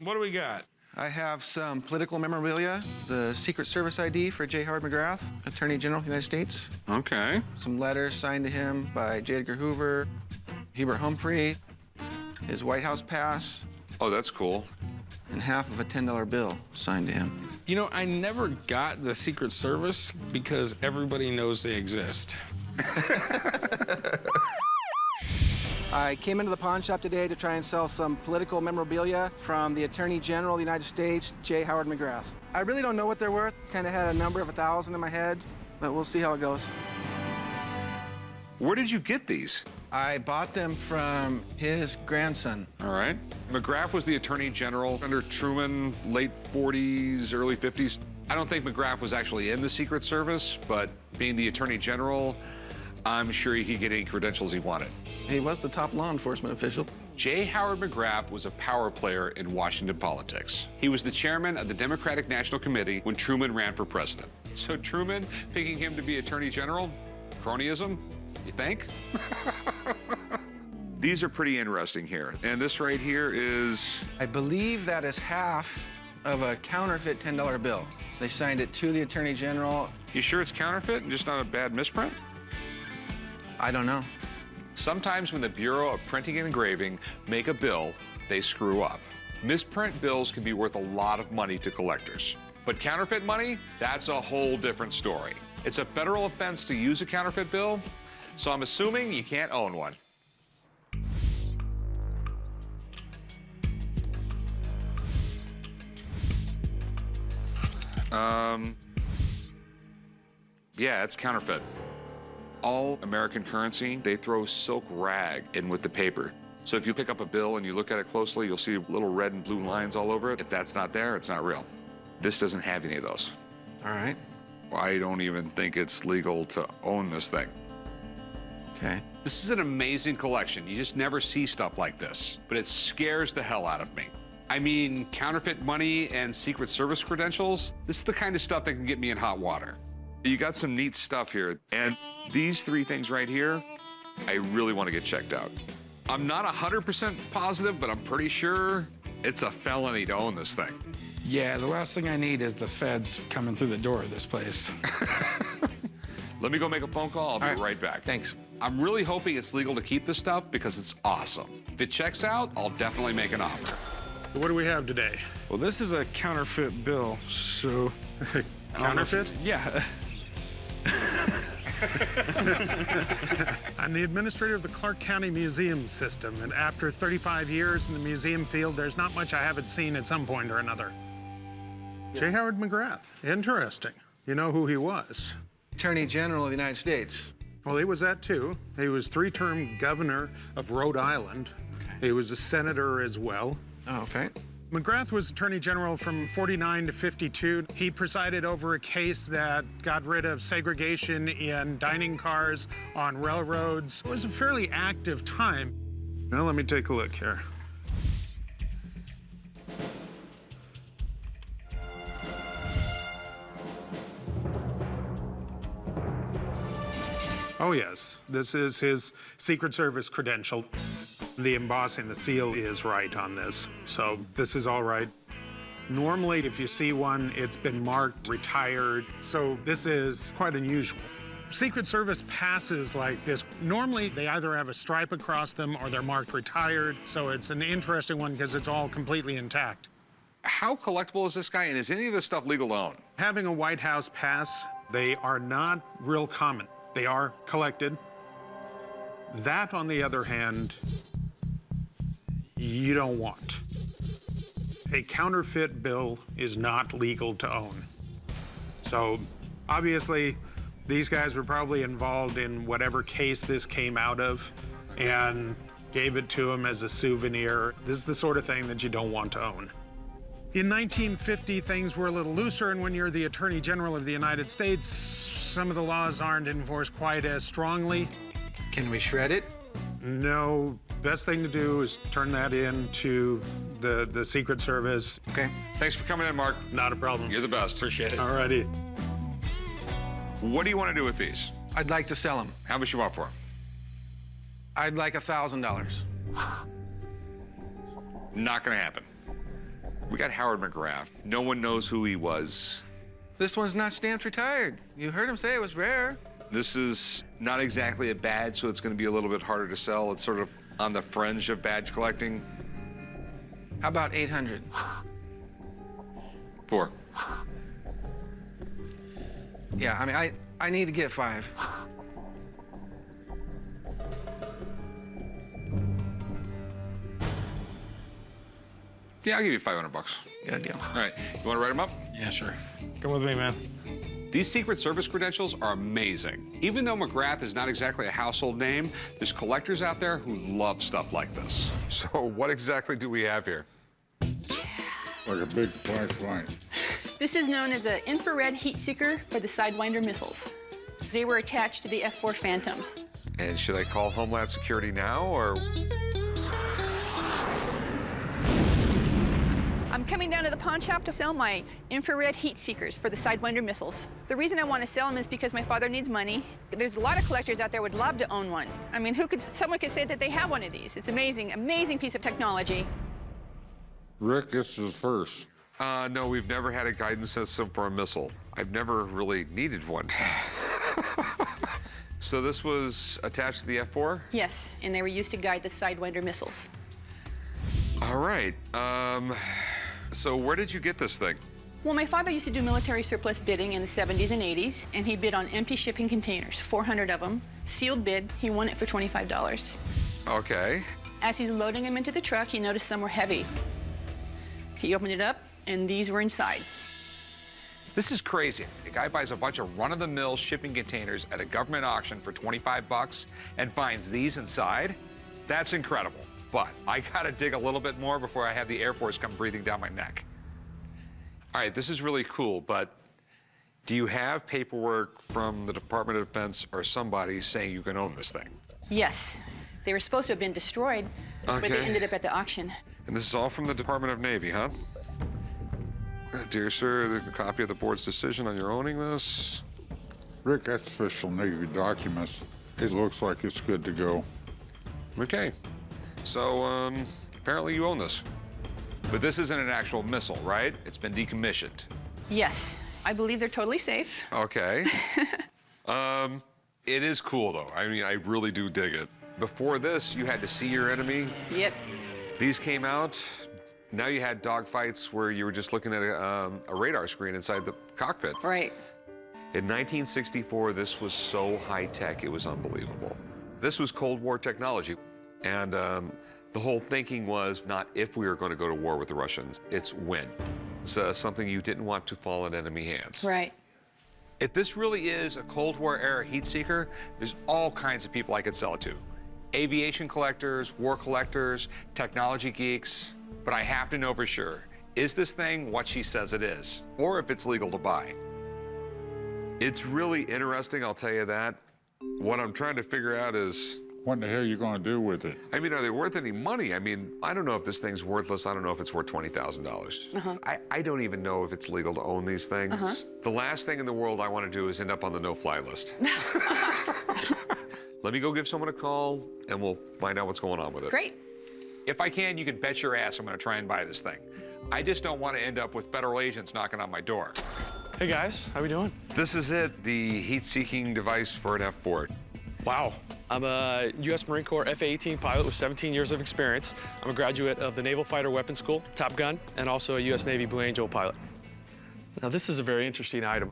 What do we got? I have some political memorabilia, the Secret Service ID for J. Howard McGrath, Attorney General of the United States. Okay. Some letters signed to him by J. Edgar Hoover, Hubert Humphrey, his White House pass, Oh, that's cool. and half of a $10 bill signed to him. You know, I never got the Secret Service because everybody knows they exist. I came into the pawn shop today to try and sell some political memorabilia from the Attorney General of the United States, J. Howard McGrath. I really don't know what they're worth. Kind of had a number of 1,000 in my head, but we'll see how it goes. Where did you get these? I bought them from his grandson. All right. McGrath was the Attorney General under Truman, late 40s, early 50s. I don't think McGrath was actually in the Secret Service, but being the Attorney General, I'm sure he could get any credentials he wanted. He was the top law enforcement official. J. Howard McGrath was a power player in Washington politics. He was the chairman of the Democratic National Committee when Truman ran for president. So Truman picking him to be Attorney General? Cronyism, you think? These are pretty interesting here. And this right here is... I believe that is half of a counterfeit $10 bill. They signed it to the Attorney General. You sure it's counterfeit and just not a bad misprint? I don't know. Sometimes when the Bureau of Printing and Engraving make a bill, they screw up. Misprint bills can be worth a lot of money to collectors. But counterfeit money, that's a whole different story. It's a federal offense to use a counterfeit bill, so I'm assuming you can't own one. Yeah, it's counterfeit. All American currency, they throw silk rag in with the paper. So if you pick up a bill and you look at it closely, you'll see little red and blue lines all over it. If that's not there, it's not real. This doesn't have any of those. All right. I don't even think it's legal to own this thing. Okay. This is an amazing collection. You just never see stuff like this, but it scares the hell out of me. I mean, counterfeit money and Secret Service credentials, this is the kind of stuff that can get me in hot water. You got some neat stuff here, and these three things right here, I really want to get checked out. I'm not 100% positive, but I'm pretty sure it's a felony to own this thing. Yeah, the last thing I need is the feds coming through the door of this place. Let me go make a phone call. I'll be All right. right back. Thanks. I'm really hoping it's legal to keep this stuff because it's awesome. If it checks out, I'll definitely make an offer. What do we have today? Well, this is a counterfeit bill, so... Counterfeit? Yeah. I'm the administrator of the Clark County Museum System, and after 35 years in the museum field, there's not much I haven't seen at some point or another. J. Howard McGrath. Interesting. You know who he was? Attorney General of the United States. Well, he was that too. He was three-term governor of Rhode Island. He was a senator as well. Oh, okay. McGrath was Attorney General from 49 to 52. He presided over a case that got rid of segregation in dining cars on railroads. It was a fairly active time. Now, let me take a look here. Oh, yes. This is his Secret Service credential. The embossing, the seal is right on this, so this is all right. Normally, if you see one, it's been marked retired, so this is quite unusual. Secret Service passes like this, normally they either have a stripe across them or they're marked retired, so it's an interesting one because it's all completely intact. How collectible is this guy, and is any of this stuff legal to own? Having a White House pass, they are not real common. They are collected. That, on the other hand, you don't want. A counterfeit bill is not legal to own. So, obviously, these guys were probably involved in whatever case this came out of and gave it to him as a souvenir. This is the sort of thing that you don't want to own. In 1950, things were a little looser, and when you're the Attorney General of the United States, some of the laws aren't enforced quite as strongly. Can we shred it? No. Best thing to do is turn that in to the Secret Service. Okay. Thanks for coming in, Mark. Not a problem. You're the best. Appreciate it. All righty. What do you want to do with these? I'd like to sell them. How much you want for them? I'd like $1,000. Not going to happen. We got Howard McGrath. No one knows who he was. This one's not stamped retired. You heard him say it was rare. This is not exactly a badge, so it's going to be a little bit harder to sell. It's sort of on the fringe of badge collecting. How about 800? 4. Yeah, I mean, I need to get 5. Yeah, I'll give you $500. Good deal. All right, you want to write them up? Yeah, sure. Come with me, man. These Secret Service credentials are amazing. Even though McGrath is not exactly a household name, there's collectors out there who love stuff like this. So what exactly do we have here? Like a big flashlight. This is known as an infrared heat seeker for the Sidewinder missiles. They were attached to the F-4 Phantoms. And should I call Homeland Security now, or? I'm coming down to the pawn shop to sell my infrared heat seekers for the Sidewinder missiles. The reason I want to sell them is because my father needs money. There's a lot of collectors out there would love to own one. I mean, someone could say that they have one of these. It's amazing, amazing piece of technology. Rick, this is first. No, we've never had a guidance system for a missile. I've never really needed one. So this was attached to the F-4? Yes, and they were used to guide the Sidewinder missiles. All right, so where did you get this thing? Well, my father used to do military surplus bidding in the 70s and 80s, and he bid on empty shipping containers, 400 of them, sealed bid. He won it for $25. Okay. As he's loading them into the truck, he noticed some were heavy. He opened it up, and these were inside. This is crazy. A guy buys a bunch of run-of-the-mill shipping containers at a government auction for $25 and finds these inside. That's incredible. But I gotta dig a little bit more before I have the Air Force come breathing down my neck. All right, this is really cool, but do you have paperwork from the Department of Defense or somebody saying you can own this thing? Yes. They were supposed to have been destroyed, but they Okay. ended up at the auction. And this is all from the Department of Navy, huh? Dear sir, the copy of the board's decision on your owning this. Rick, that's official Navy documents. It looks like it's good to go. Okay. So, apparently you own this. But this isn't an actual missile, right? It's been decommissioned. Yes. I believe they're totally safe. Okay. It is cool, though. I mean, I really do dig it. Before this, you had to see your enemy. Yep. These came out. Now you had dogfights where you were just looking at a radar screen inside the cockpit. Right. In 1964, this was so high-tech, it was unbelievable. This was Cold War technology. And the whole thinking was not if we were going to go to war with the Russians, it's when. It's something you didn't want to fall in enemy hands. Right. If this really is a Cold War era heat seeker, there's all kinds of people I could sell it to. Aviation collectors, war collectors, technology geeks. But I have to know for sure, is this thing what she says it is? Or if it's legal to buy. It's really interesting, I'll tell you that. What I'm trying to figure out is, What the hell are you going to do with it? I mean, are they worth any money? I mean, I don't know if this thing's worthless. I don't know if it's worth $20,000. I don't even know if it's legal to own these things. The last thing in the world I want to do is end up on the no-fly list. Let me go give someone a call, and we'll find out what's going on with it. Great. If I can, you can bet your ass I'm going to try and buy this thing. I just don't want to end up with federal agents knocking on my door. Hey guys, how we doing? This is it, the heat-seeking device for an F-4. Wow. I'm a U.S. Marine Corps F-A-18 pilot with 17 years of experience. I'm a graduate of the Naval Fighter Weapons School, Top Gun, and also a U.S. Navy Blue Angel pilot. Now, this is a very interesting item.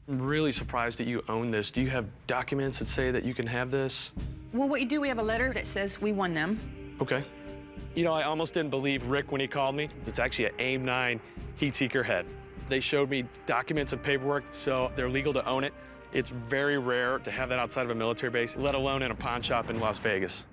I'm really surprised that you own this. Do you have documents that say that you can have this? Well, what you do, we have a letter that says we won them. Okay. You know, I almost didn't believe Rick when he called me. It's actually an AIM-9 heat seeker head. They showed me documents and paperwork, so they're legal to own it. It's very rare to have that outside of a military base, let alone in a pawn shop in Las Vegas.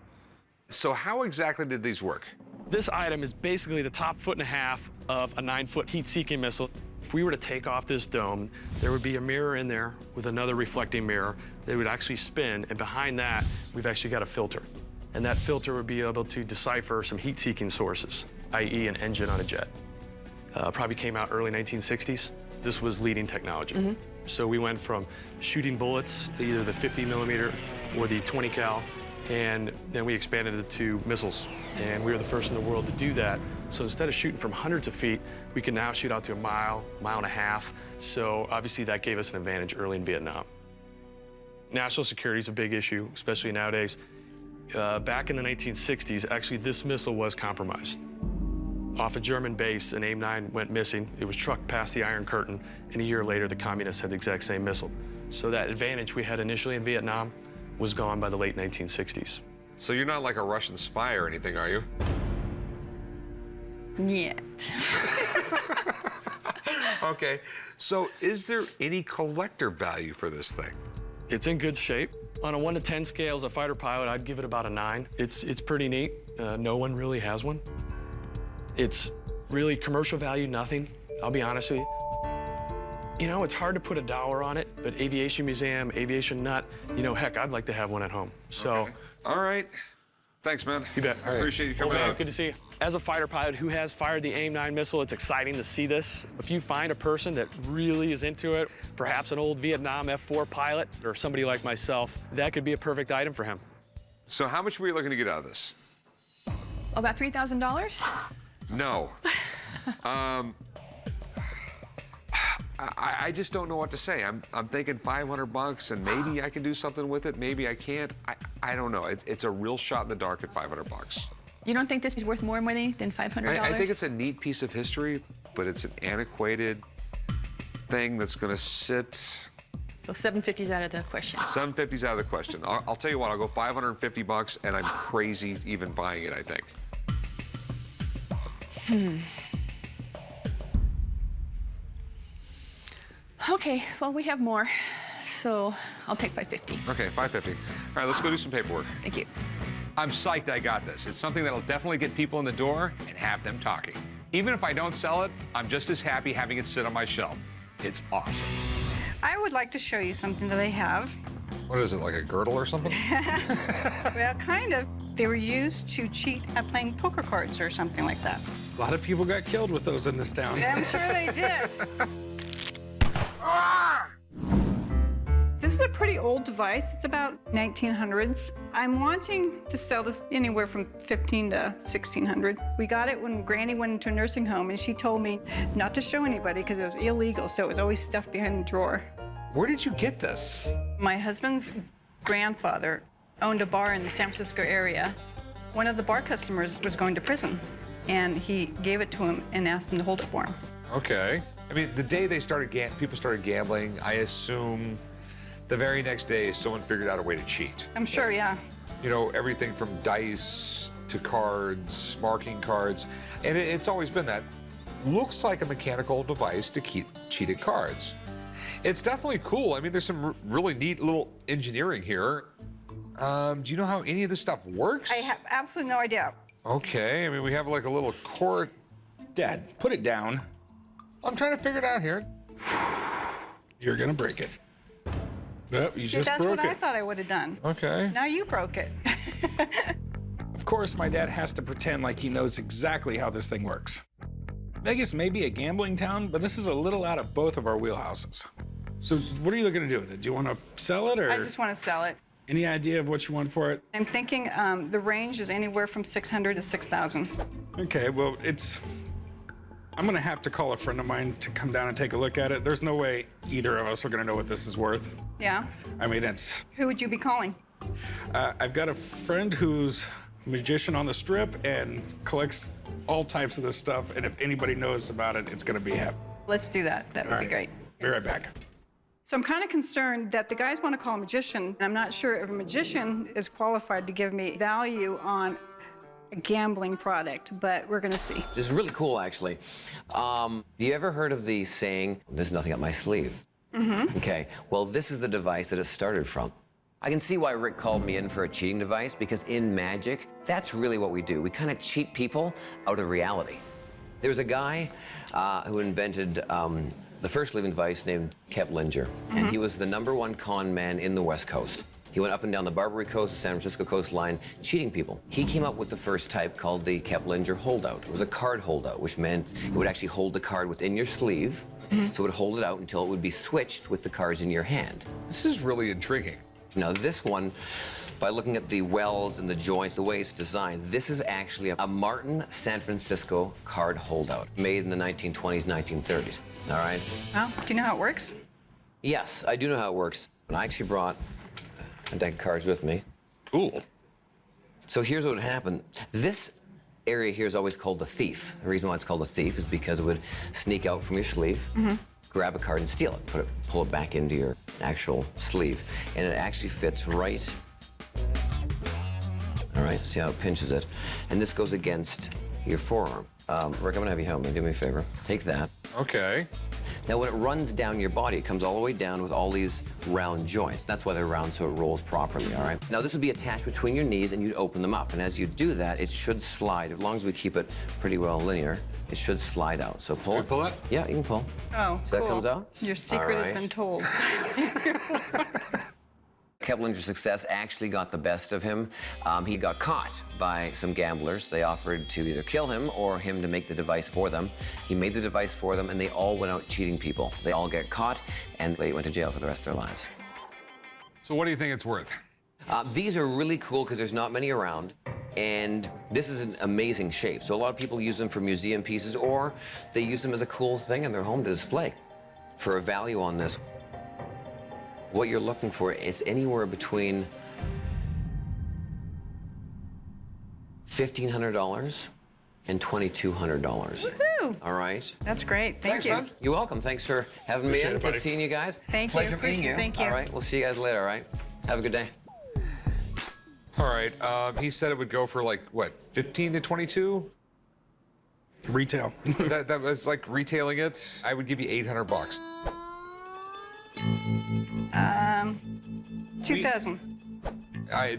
So how exactly did these work? This item is basically the top 1.5 foot of a 9-foot heat-seeking missile. If we were to take off this dome, there would be a mirror in there with another reflecting mirror. They would actually spin, and behind that, we've actually got a filter. And that filter would be able to decipher some heat-seeking sources, i.e. an engine on a jet. Probably came out early 1960s. This was leading technology. So we went from shooting bullets, either the 50 millimeter or the 20 cal, and then we expanded it to missiles. And we were the first in the world to do that So instead of shooting from hundreds of feet, we can now shoot out to a mile, mile and a half. So obviously that gave us an advantage early in Vietnam. National security is a big issue, especially nowadays. Back in the 1960s, actually this missile was compromised. Off a German base, an AIM-9 went missing. It was trucked past the Iron Curtain, and a year later, the communists had the exact same missile. So that advantage we had initially in Vietnam was gone by the late 1960s. So you're not like a Russian spy or anything, are you? Yet. Okay, so is there any collector value for this thing? It's in good shape. On a 1 to 10 scale as a fighter pilot, I'd give it about a 9. It's pretty neat. No one really has one. It's really commercial value, nothing. I'll be honest with you. You know, it's hard to put a dollar on it, but aviation museum, aviation nut, you know, heck, I'd like to have one at home. So. Okay. All right. Thanks, man. You bet. I appreciate you coming out. Good to see you. As a fighter pilot who has fired the AIM-9 missile, it's exciting to see this. If you find a person that really is into it, perhaps an old Vietnam F-4 pilot or somebody like myself, that could be a perfect item for him. So how much were you looking to get out of this? About $3,000? No. I just don't know what to say. I'm thinking $500 and maybe I can do something with it. Maybe I can't. I don't know. It's a real shot in the dark at $500. You don't think this is worth more money than $500? I think it's a neat piece of history, but it's an antiquated thing that's going to sit. So $750's out of the question. $750's out of the question. I'll tell you what. I'll go $550, and I'm crazy even buying it, I think. Okay, well, we have more, so I'll take $550. Okay, $550. All right, let's go do some paperwork. Thank you. I'm psyched I got this. It's something that'll definitely get people in the door and have them talking. Even if I don't sell it, I'm just as happy having it sit on my shelf. It's awesome. I would like to show you something that I have. What is it, like a girdle or something? Well, kind of. They were used to cheat at playing poker cards or something like that. A lot of people got killed with those in this town. I'm sure they did. This is a pretty old device. It's about 1900s. I'm wanting to sell this anywhere from $1,500 to $1,600. We got it when Granny went into a nursing home, and she told me not to show anybody because it was illegal, so it was always stuffed behind the drawer. Where did you get this? My husband's grandfather owned a bar in the San Francisco area. One of the bar customers was going to prison, and he gave it to him and asked him to hold it for him. Okay. I mean, the day they started, people started gambling, I assume the very next day someone figured out a way to cheat. I'm sure, yeah. You know, everything from dice to cards, marking cards, and it's always been that. Looks like a mechanical device to cheat at cards. It's definitely cool. I mean, there's some really neat little engineering here. Do you know how any of this stuff works? I have absolutely no idea. Okay, I mean, we have like a little cord. Dad, put it down. I'm trying to figure it out here. You're gonna break it. Yep, you See, just that's broke what it. I thought I would have done. Okay. Now you broke it. Of course, my dad has to pretend like he knows exactly how this thing works. Vegas may be a gambling town, but this is a little out of both of our wheelhouses. So what are you looking to do with it? Do you want to sell it, or I just want to sell it. any idea of what you want for it? I'm thinking the range is anywhere from $600 to $6,000. Okay, well, I'm gonna have to call a friend of mine to come down and take a look at it. There's no way either of us are gonna know what this is worth. Yeah? I mean, it's, Who would you be calling? I've got a friend who's a magician on the strip and collects all types of this stuff, and if anybody knows about it, it's gonna be him. Let's do that. That would All be right, great. Be right back. So I'm kind of concerned that the guys want to call a magician, and I'm not sure if a magician is qualified to give me value on a gambling product, but we're gonna see. This is really cool, actually. Do you ever heard of the saying, "There's nothing up my sleeve"? Mm-hmm. Okay, well, this is the device that it started from. I can see why Rick called me in for a cheating device, because in magic, that's really what we do. We kind of cheat people out of reality. There's a guy who invented the first living device named Keplinger, and he was the #1 con man in the West Coast. He went up and down the Barbary Coast, the San Francisco coastline, cheating people. He came up with the first type called the Keplinger holdout. It was a card holdout, which meant it would actually hold the card within your sleeve, so it would hold it out until it would be switched with the cards in your hand. This is really intriguing. Now, this one by looking at the wells and the joints, the way it's designed, this is actually a Martin San Francisco card holdout made in the 1920s, 1930s. All right? Well, do you know how it works? Yes, I do know how it works. And I actually brought a deck of cards with me. Cool. So here's what would happen. This area here is always called the thief. The reason why it's called a thief is because it would sneak out from your sleeve, grab a card and steal it, pull it back into your actual sleeve. And it actually fits right. All right, see how it pinches it. And this goes against your forearm. Rick, I'm gonna have you help me. Do me a favor. Take that. Okay. Now, when it runs down your body, it comes all the way down with all these round joints. That's why they're round, so it rolls properly, all right? Now, this would be attached between your knees, and you'd open them up. And as you do that, it should slide. As long as we keep it pretty well linear, it should slide out. So pull it. Pull it? Yeah, you can pull. Oh, So cool. that comes out? Your secret All has right. been told. Keplinger's success actually got the best of him. He got caught by some gamblers. They offered to either kill him or him to make the device for them. He made the device for them, and they all went out cheating people. They all get caught, and they went to jail for the rest of their lives. So what do you think it's worth? These are really cool because there's not many around, and this is an amazing shape. So a lot of people use them for museum pieces, or they use them as a cool thing in their home to display. For a value on this, what you're looking for is anywhere between $1,500 and $2,200. Woohoo! All right? That's great. Thank you. man. You're welcome. Thanks for having me in. it, buddy. Good seeing you guys. Thank you. Pleasure meeting Appreciate you. it. Thank you. All right, we'll see you guys later, all right? Have a good day. All right. He said it would go for like, what, 15 to 22? Retail. that was like retailing it. I would give you $800. 2,000.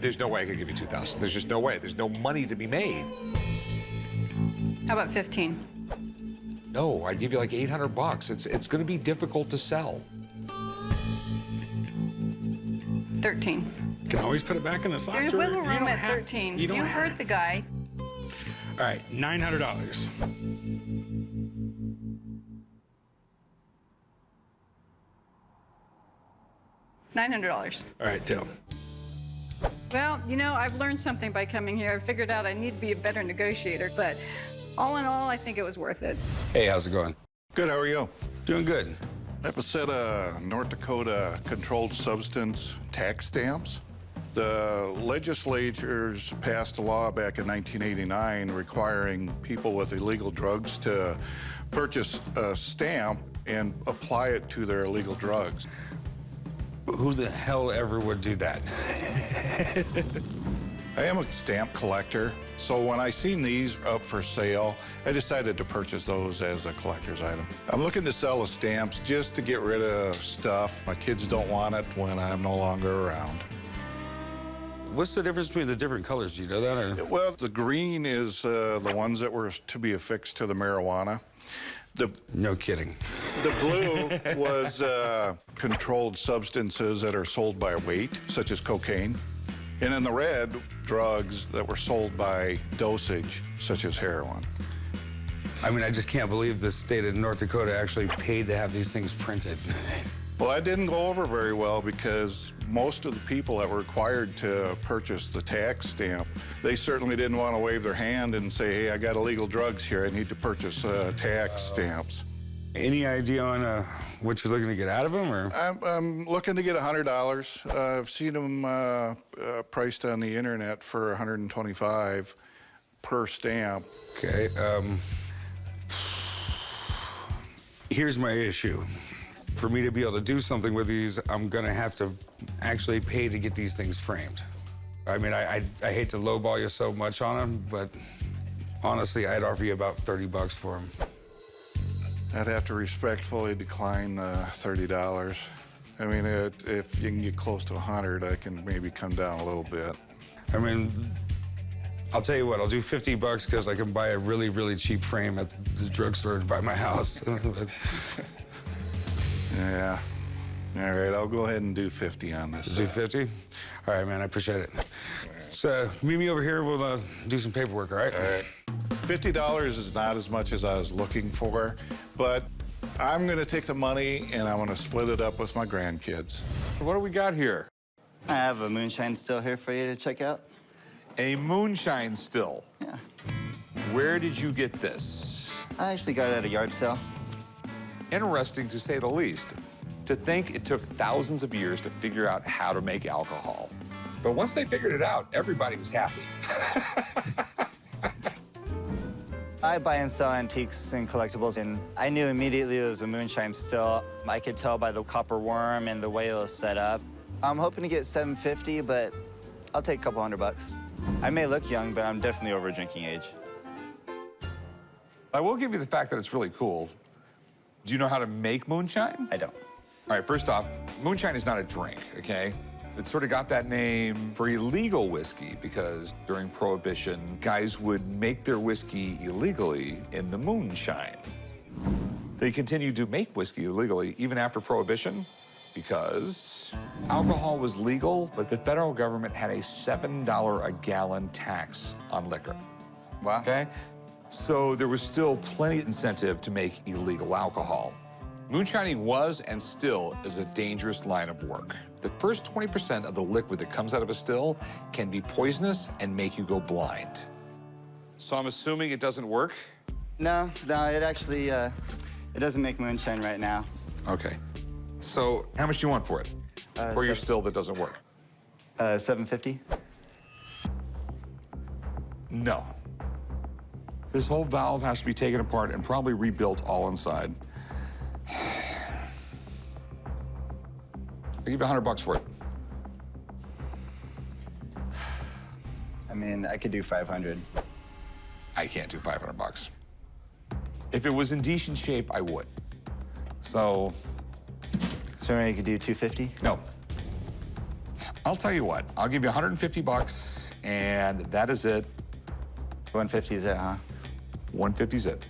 There's no way I could give you 2,000. There's just no way. There's no money to be made. How about 15? No, I'd give you like $800. It's going to be difficult to sell. 13. You can always put it back in the sock There's drawer. wiggle You room don't at have- 13. You don't have- heard the guy. All right, $900. $900. All right, Till. Well, you know, I've learned something by coming here. I figured out I need to be a better negotiator, but all in all, I think it was worth it. Hey, how's it going? Good, how are you? Doing good. I have a set of North Dakota controlled substance tax stamps. The legislatures passed a law back in 1989 requiring people with illegal drugs to purchase a stamp and apply it to their illegal drugs. Who the hell ever would do that? I am a stamp collector, so when I seen these up for sale, I decided to purchase those as a collector's item. I'm looking to sell the stamps just to get rid of stuff. My kids don't want it when I'm no longer around. What's the difference between the different colors? Do you know that? Or? Well, the green is the ones that were to be affixed to the marijuana. No kidding. The blue was controlled substances that are sold by weight, such as cocaine. And in the red, drugs that were sold by dosage, such as heroin. I mean, I just can't believe the state of North Dakota actually paid to have these things printed. Well, that didn't go over very well because most of the people that were required to purchase the tax stamp, they certainly didn't want to wave their hand and say, hey, I got illegal drugs here, I need to purchase tax stamps. Any idea on what you're looking to get out of them, or? I'm looking to get $100. I've seen them priced on the internet for $125 per stamp. Okay, here's my issue. For me to be able to do something with these, I'm gonna have to actually pay to get these things framed. I mean, I hate to lowball you so much on them, but honestly, I'd offer you about $30 for them. I'd have to respectfully decline the $30. I mean, if you can get close to 100, I can maybe come down a little bit. I mean, I'll tell you what, I'll do $50 because I can buy a really, really cheap frame at the drugstore by my house. Yeah. All right, I'll go ahead and do 50 on this. Do 50? All right, man, I appreciate it. So meet me over here, we'll do some paperwork, all right? All right. $50 is not as much as I was looking for, but I'm gonna take the money and I'm gonna split it up with my grandkids. What do we got here? I have a Moonshine Still here for you to check out. A Moonshine Still. Yeah. Where did you get this? I actually got it at a yard sale. Interesting to say the least. To think it took thousands of years to figure out how to make alcohol. But once they figured it out, everybody was happy. I buy and sell antiques and collectibles, and I knew immediately it was a Moonshine Still. I could tell by the copper worm and the way it was set up. I'm hoping to get $750, but I'll take a couple $100. I may look young, but I'm definitely over drinking age. I will give you the fact that it's really cool. Do you know how to make moonshine? I don't. All right, first off, moonshine is not a drink, okay? It sort of got that name for illegal whiskey because during Prohibition, guys would make their whiskey illegally in the moonshine. They continued to make whiskey illegally even after Prohibition because alcohol was legal, but the federal government had a $7 a gallon tax on liquor. Wow. Okay? So there was still plenty of incentive to make illegal alcohol. Moonshining was and still is a dangerous line of work. The first 20% of the liquid that comes out of a still can be poisonous and make you go blind. So I'm assuming it doesn't work? No, it actually, it doesn't make moonshine right now. Okay. So how much do you want for it? For your still that doesn't work? $750. No. This whole valve has to be taken apart and probably rebuilt all inside. I'll give you $100 for it. I mean, I could do 500. I can't do $500. If it was in decent shape, I would. So. So you could do 250? No. I'll tell you what, I'll give you $150 and that is it. 150 is it, huh? 150 is it.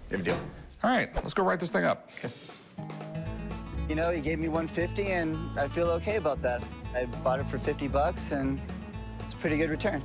Good deal. All right, let's go write this thing up. Okay. You know, he gave me 150 and I feel okay about that. I bought it for $50 and it's a pretty good return.